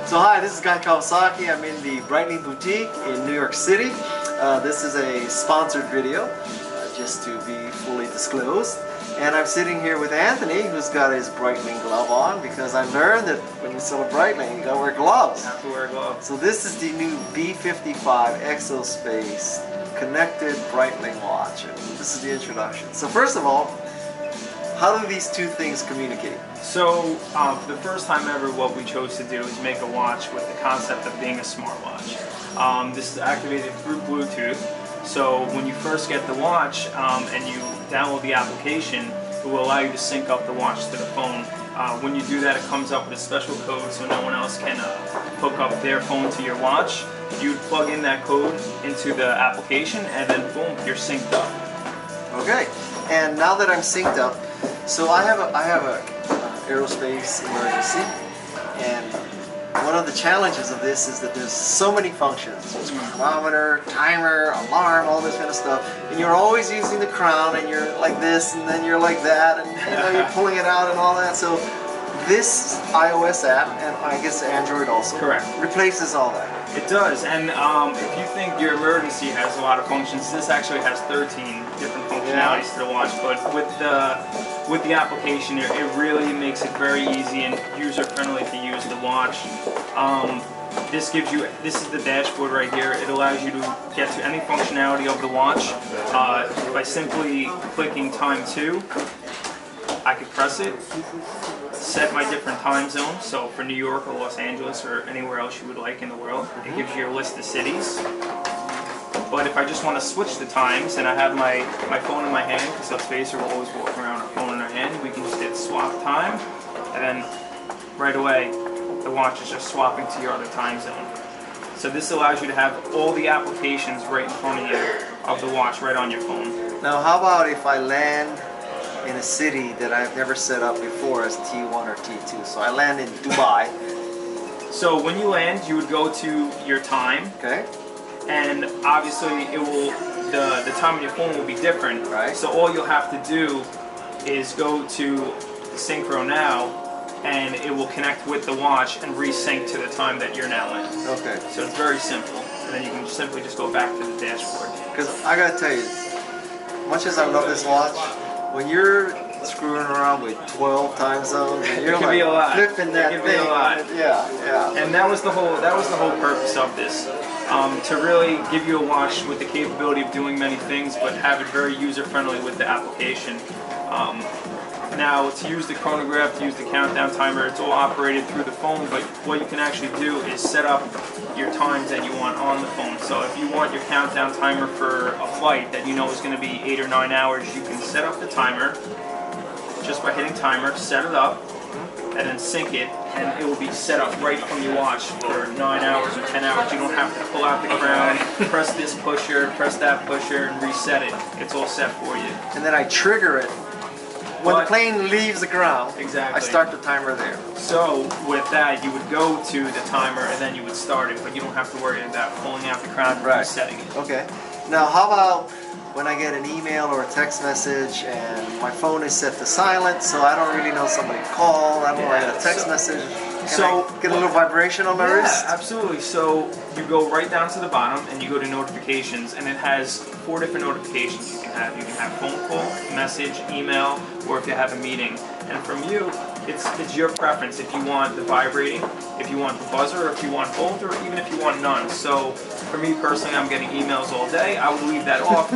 So hi, this is Guy Kawasaki. I'm in the Breitling boutique in New York City. This is a sponsored video, just to be fully disclosed. And I'm sitting here with Anthony, who's got his Breitling glove on, because I learned that when you sell a Breitling, you gotta wear gloves. You have to wear gloves. So this is the new B55 Exospace connected Breitling watch. And this is the introduction. So first of all, how do these two things communicate? So for the first time ever, what we chose to do is make a watch with the concept of being a smartwatch. This is activated through Bluetooth. So when you first get the watch and you download the application, it will allow you to sync up the watch to the phone. When you do that, it comes up with a special code so no one else can hook up their phone to your watch. You plug in that code into the application and then boom, you're synced up. Okay, and now that I'm synced up, so I have a aerospace emergency, and one of the challenges of this is that there's so many functions. There's chronometer, timer, alarm, all this kind of stuff, and you're always using the crown, and you're like this, and then you're like that, and you know, you're pulling it out and all that. So this iOS app, and I guess Android also, correct, replaces all that. It does, and if you think your emergency has a lot of functions, this actually has 13 different functionalities to the watch. But with the application, it really makes it very easy and user-friendly to use the watch. This is the dashboard right here. It allows you to get to any functionality of the watch by simply clicking time 2. I could press it, set my different time zones, so for New York or Los Angeles or anywhere else you would like in the world. It gives you a list of cities. But if I just want to switch the times and I have my phone in my hand, because let's face it, we'll always walk around with a phone in our hand, we can just hit swap time, and then right away the watch is just swapping to your other time zone. So this allows you to have all the applications right in front of you of the watch right on your phone. Now how about if I land in a city that I've never set up before as T1 or T2. So I land in Dubai. So when you land, you would go to your time. Okay. And obviously it will the time on your phone will be different. Right. So all you'll have to do is go to Synchro Now, and it will connect with the watch and resync to the time that you're now in. Okay. So it's very simple. And then you can simply just go back to the dashboard. Because I gotta tell you, much as I love this watch, when you're screwing around with 12 time zones, and you're like flipping that thing. It can be a lot. Yeah. And that was the whole purpose of this, to really give you a watch with the capability of doing many things, but have it very user friendly with the application. Now, to use the chronograph, to use the countdown timer, it's all operated through the phone, but what you can actually do is set up your times that you want on the phone. So if you want your countdown timer for a flight that you know is going to be 8 or 9 hours, you can set up the timer just by hitting timer, set it up, and then sync it, and it will be set up right from your watch for 9 hours or 10 hours. You don't have to pull out the crown, press this pusher, press that pusher, and reset it. It's all set for you. And then I trigger it. When the plane leaves the ground, exactly, I start the timer there. So with that, you would go to the timer and then you would start it, but you don't have to worry about pulling out the crown and resetting it. Okay. Now how about when I get an email or a text message and my phone is set to silent, so I don't really know somebody called, I don't know, I get a text message. Can I get a little vibration on my wrist? Yeah, absolutely. So you go right down to the bottom and you go to notifications, and it has 4 different notifications you can have. You can have phone call, message, email, or if you have a meeting. And from you, it's your preference if you want the vibrating, if you want the buzzer, or if you want both, or even if you want none. So for me personally, I'm getting emails all day. I will leave that off,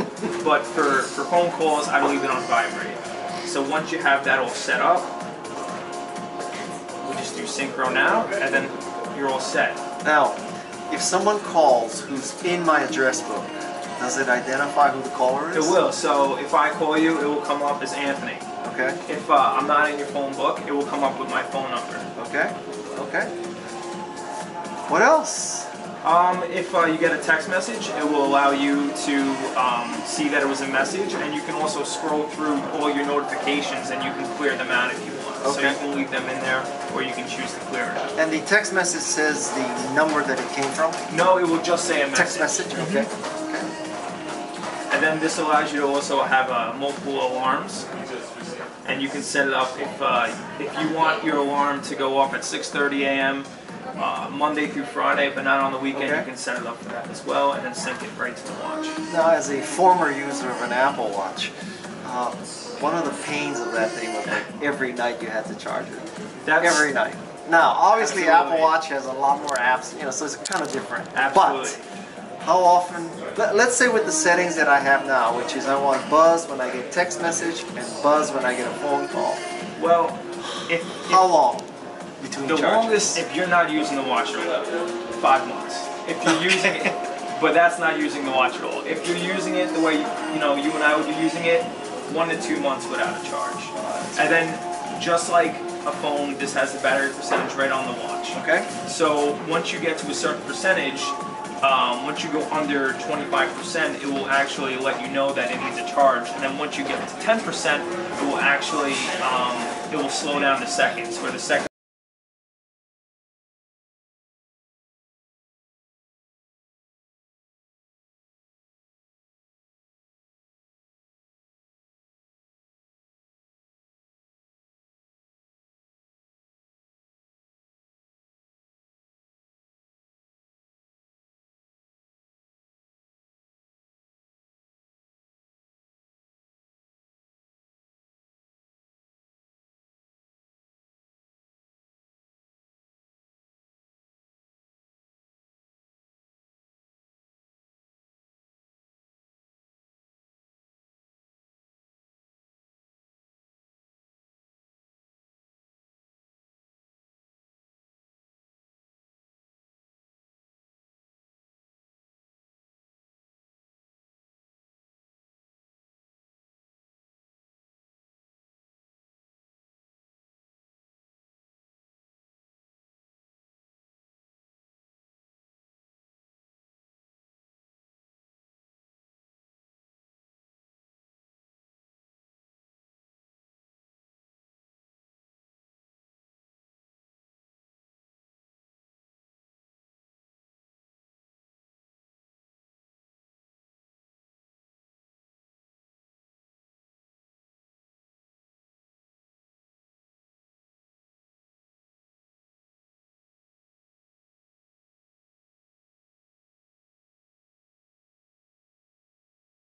but for phone calls, I leave it on vibrate. So once you have that all set up, we just do Synchro Now, and then you're all set. Now, if someone calls who's in my address book, does it identify who the caller is? It will. So if I call you, it will come up as Anthony. Okay. If I'm not in your phone book, it will come up with my phone number. Okay. Okay. What else? If you get a text message, it will allow you to see that it was a message, and you can also scroll through all your notifications and you can clear them out if you want. Okay. So you can leave them in there, or you can choose to clear it out. And the text message says the number that it came from? No, it will just say a message. Text message? Okay. And then this allows you to also have multiple alarms. And you can set it up if you want your alarm to go off at 6:30 a.m. Monday through Friday, but not on the weekend. Okay. You can set it up for that as well, and then sync it right to the watch. Now, as a former user of an Apple Watch, one of the pains of that thing was like every night you had to charge it. Every night. Now, obviously, Absolutely. Apple Watch has a lot more apps, you know, so it's kind of different. Absolutely. But how often? Let's say with the settings that I have now, which is I want buzz when I get text message and buzz when I get a phone call. Well, How long between the charges? longest, if you're not using the watch at all, 5 months. If you're using it, but that's not using the watch at all. If you're using it the way you and I would be using it, 1 to 2 months without a charge. And then, just like a phone, this has the battery percentage right on the watch. Okay. So once you get to a certain percentage, once you go under 25%, it will actually let you know that it needs a charge. And then once you get to 10%, it will actually it will slow down to seconds, where the second